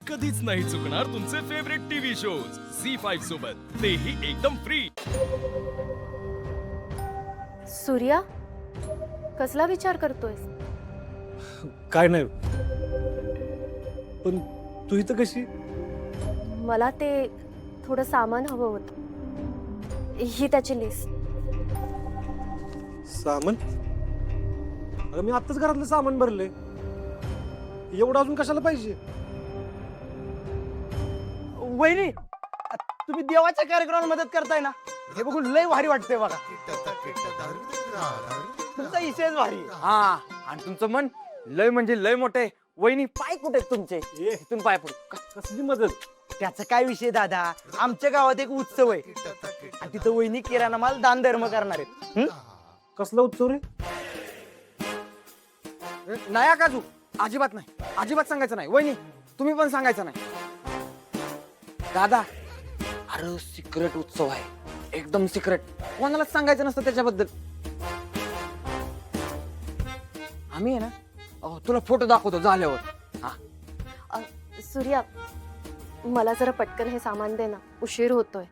कधीच नाही चुकणार तुमचे फेवरेट टीव्ही शोज झी5 सोबत, तेही एकदम फ्री। सूर्या, कसला विचार करतोयस? काय नाही, पण तू इथं कशी? मला ते थोडं सामान हवं होतं, ही त्याची लिस्ट। सामान? अगं मी आत्ताच घरातलं सामान भरले, एवढं अजून कशाला पाहिजे? वहिनी, तुम्ही देवाच्या कार्यक्रमाला मदत करताय ना, हे बघून लय भारी वाटतंय बघा। तुमचा विषयच भारी। हा, आणि तुमचं मन लय म्हणजे लय मोठे। वहिनी, पाय कुठे आहेत तुमचे? इथून पाय पडू। कसली मदत? त्याचा काय विषय दादा, आमच्या गावात एक उत्सव आहे आणि तिथं वहिनी किराणा माल दान धर्म करणार आहेत। कसला उत्सव रे? नाही काजू, अजिबात नाही, अजिबात सांगायचं नाही। वहिनी, तुम्ही पण सांगायचं नाही। दादा, अरे सिक्रेट उत्सव आहे, एकदम सिक्रेट, कोणालाच सांगायचं नसतं त्याच्याबद्दल। आम्ही आहे ना, तुला फोटो दाखवतो झाल्यावर। हा, सूर्या, मला जरा पटकन हे सामान दे ना, उशीर होतोय।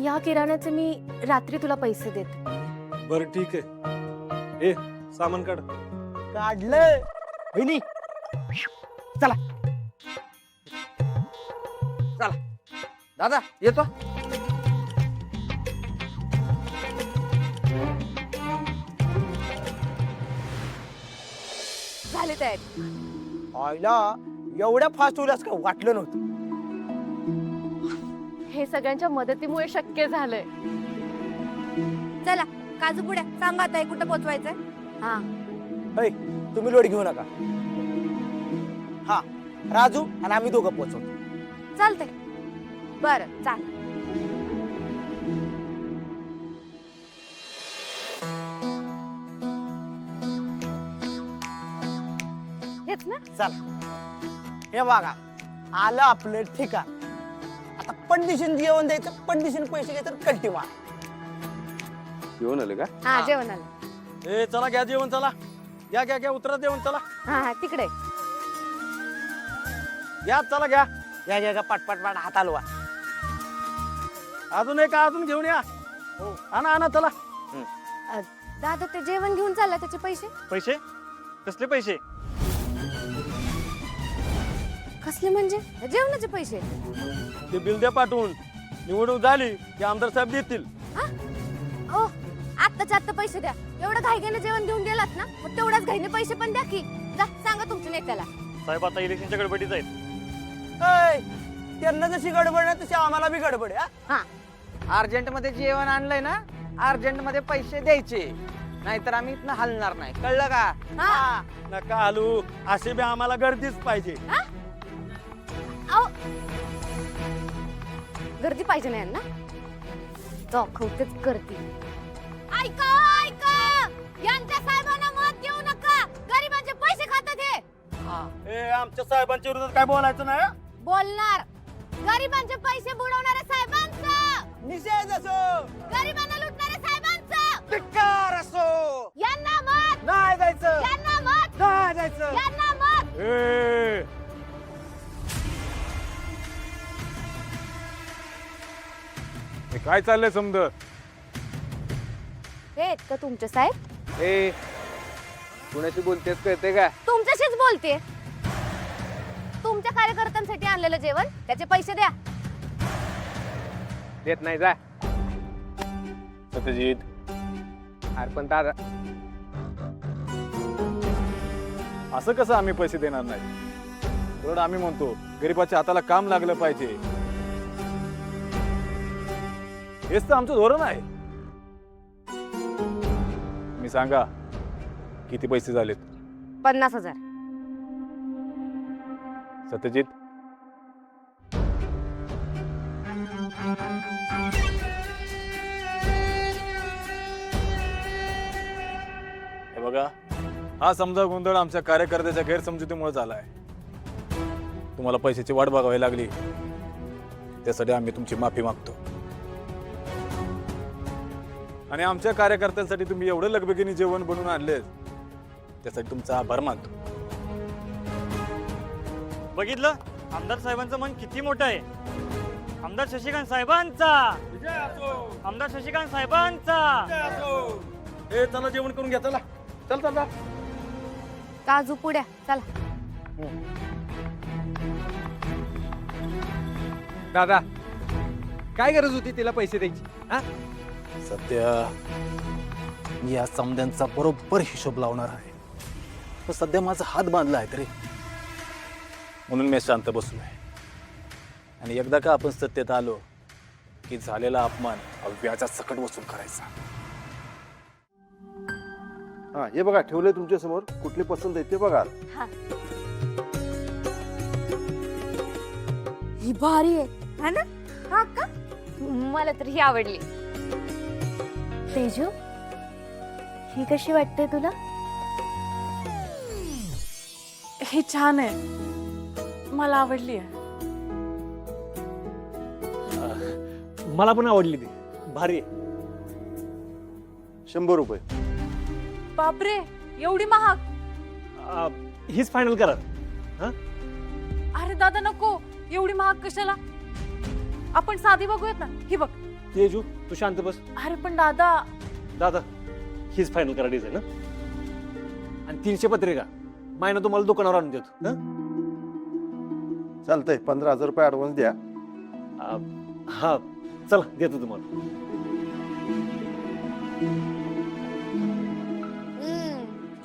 या किराण्याचे मी रात्री तुला पैसे देते। बरं ठीक आहे, ए सामान काढ। काढलं वहिनी, चला चला दादा, येतो। झाले तयारी? आयला एवढ्या फास्ट होईल असं का वाटलं नव्हतं। हे सगळ्यांच्या मदतीमुळे शक्य झालंय। चला काजू पुड्या, सांगा आता हे कुठं पोचवायचंय? हा, ऐ, तुम्ही लोड घेऊ नका। हा, राजू आणि आम्ही दोघं पोहोचवतो। चालतंय, बरं चाल। हेच ना? चला, हे बघा, आलं आपलं ठिकाण। आता पंडिशीन जेवण द्यायचं, पंडिशीन पैसे घ्यायचं, कट्टी मार। घेऊन आले का? हा, जेवण आलं। ए चला, घ्या जेवण, चला घ्या घ्या घ्या, उतरा जेवण, चला हा हा, तिकडे घ्या, चला घ्या घ्या घ्या घ्या, पाट पाट पाट, हात हलवा। अजून एक, अजून घेऊन या। हो, आणा आणा, चला। दादा, ते जेवण घेऊन चालला, त्याचे पैसे? पैसे? कसले पैसे? कसले म्हणजे? जेवणाचे पैसे? ते बिल द्या पाठवून, निवडणूक झाली की आमदार साहेब देतील। ओ, आत्ताच्या आत्ता पैसे द्या। एवढं घाईघाईने जेवण घेऊन गेलात ना, मग तेवढ्याच घाईने पैसे पण द्या की। जा, सांगा तुमच्या नेत्याला। साहेब आता इलेक्शनच्या गडबडीत आहेत। त्यांना जशी गडबड आहे तशी आम्हाला बी गडबड आहे। हा, अर्जंट मध्ये जेवण आणलंय ना, अर्जंट मध्ये पैसे द्यायचे, नाहीतर आम्ही इथनं हलणार नाही, कळलं का? हा। नका हलू, असे बी आम्हाला गर्दीच पाहिजे। आओ, गर्दी पाहिजे ना यांना, दाखवतेच गर्दी। ऐका ऐका, यांच्या साहेबांना मत देऊ नका, गरिबांचे पैसे खातात हे। ए, आमच्या साहेबांच्या विरोधात काय बोलायचं नाही। बोलणार, गरिबांचे पैसे बुडवणाऱ्या साहेबांचा निषेध असो, गरिबांना लुटणाऱ्या साहेबांचा धिक्कार असो, यांना मत, नाही जायचं, यांना मत, नाही जायचं। यांना मत। काय चाललंय समज? हे आहेत का तुमचे साहेब? ए, कुणाशी बोलतेस कळते का? तुमच्याशीच बोलते। तुमच्या कार्यकर्त्यांसाठी आणलेलं जेवण, त्याचे पैसे द्या। देत नाही, जा। सत्यजित, अरे पण दादा, असं कसं आम्ही पैसे देणार नाही? उलट आम्ही म्हणतो गरीबाच्या हाताला काम लागलं पाहिजे, हेच तर आमचं धोरण आहे। मी सांगा, किती पैसे झालेत? 50,000। सत्यजित, हे बघा, हा समजा गोंधळ आमच्या कार्यकर्त्याच्या गैरसमजुतीमुळे झालाय। तुम्हाला पैशाची वाट बघावी लागली, त्यासाठी आम्ही तुमची माफी मागतो। आणि आमच्या कार्यकर्त्यांसाठी तुम्ही एवढं लगबगीने जेवण बनवून आणले, त्यासाठी तुमचा आभार मानतो। बघितलं आमदार साहेबांचं मन किती मोठं आहे. आमदार शशिकांत साहेबांचा, आमदार शशिकांत साहेबांचा. ए चला जेवण करून घ्या चला. चल चल चल. काजू पुड्या चला. दादा काय गरज होती तिला पैसे द्यायची? हा? सध्या मी या समद्यांचा बरोबर हिशोब लावणार आहे. पण सध्या माझा हात बांधला आहे तरी म्हणून मी शांत बसलोय. आणि एकदा का आपण सत्तेत आलो की झालेला अपमान व्याजा सकट वसूल करायचा. हा हे बघा ठेवलंय तुमच्या समोर. कुठली पसंत आहे ते बघा. ही भारी आहे है ना? हा का? मला तर ही आवडली. तेजू ही कशी वाटते तुला? हे छान आहे, मला आवडली आहे. मला पण आवडली ती, भारी आहे. 100 रुपये. बापरे एवढी महाग? हीच फायनल करा. अरे दादा नको, एवढी महाग कशाला? आपण साधी बघूयात ना. ही बघ. तेजू तू शांत बस. अरे पण दादा. दादा हीच फायनल करा डिझाईन. आणि 300 पत्रिका मायना तुम्हाला दुकानावर आणून देतो. चालतंय 15,000 रुपये ऍडव्हान्स द्या. हा चला देतो तुम्हाला.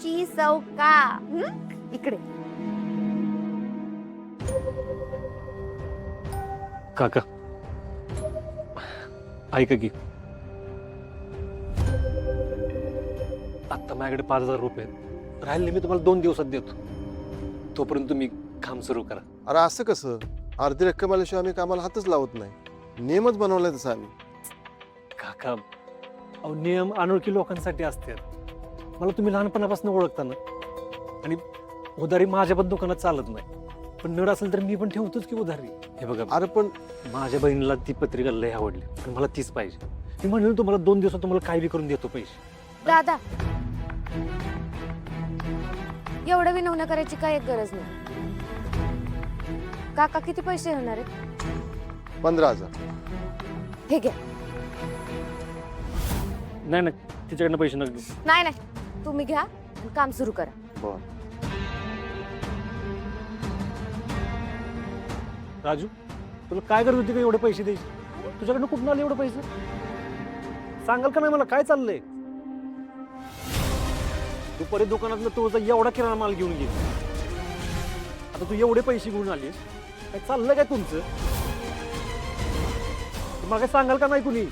ची चौका. इकडे काका ऐका की आता माझ्याकडे 5,000 रुपये आहेत. राहिले मी तुम्हाला 2 दिवसात देतो. तोपर्यंत तुम्ही काम सुरू करा. अरे असं कसं? अर्धी रक्कम आल्याशिवाय आम्ही कामाला हातच लावत नाही. नियमच बनवलाय तसा आम्ही. काका अहो नियम अनोळखी लोकांसाठी असतात. मला तुम्ही लहानपणापासून ओळखता ना. आणि उधारी माझ्या पण दुकानात चालत नाही. पण नड असेल तर मी पण ठेवतोच की उधारी. हे बघा अरे पण माझ्या बहिणीला ती पत्रिका लय आवडली आणि मला तीच पाहिजे. मी म्हणून तुम्हाला 2 दिवसात तुम्हाला काय बी करून देतो पैसे. दादा एवढं विनवण्या करायची काय एक गरज नाही. काका किती पैसे होणार आहेत? 15,000. हे घ्या. नाही नाही तिच्याकडनं पैसे नका घेऊ. नाही नाही तुम्ही घ्या आणि काम सुरू करा. बरं. राजू तुला काय गरज होती का एवढे पैसे द्यायचे? तुझ्याकडनं कुठून आले एवढे पैसे? सांगाल का नाही मला काय चाललंय? तू परत दुकानातलं तुझा एवढा किराणा माल घेऊन गेली. आता तू एवढे पैसे घेऊन आलीस, काय चाललंय काय तुमचं? मला काय सांगाल का नाही कुणी?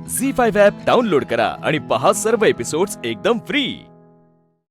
झी 5 ॲप डाउनलोड करा आणि पहा सर्व एपिसोड्स एकदम फ्री.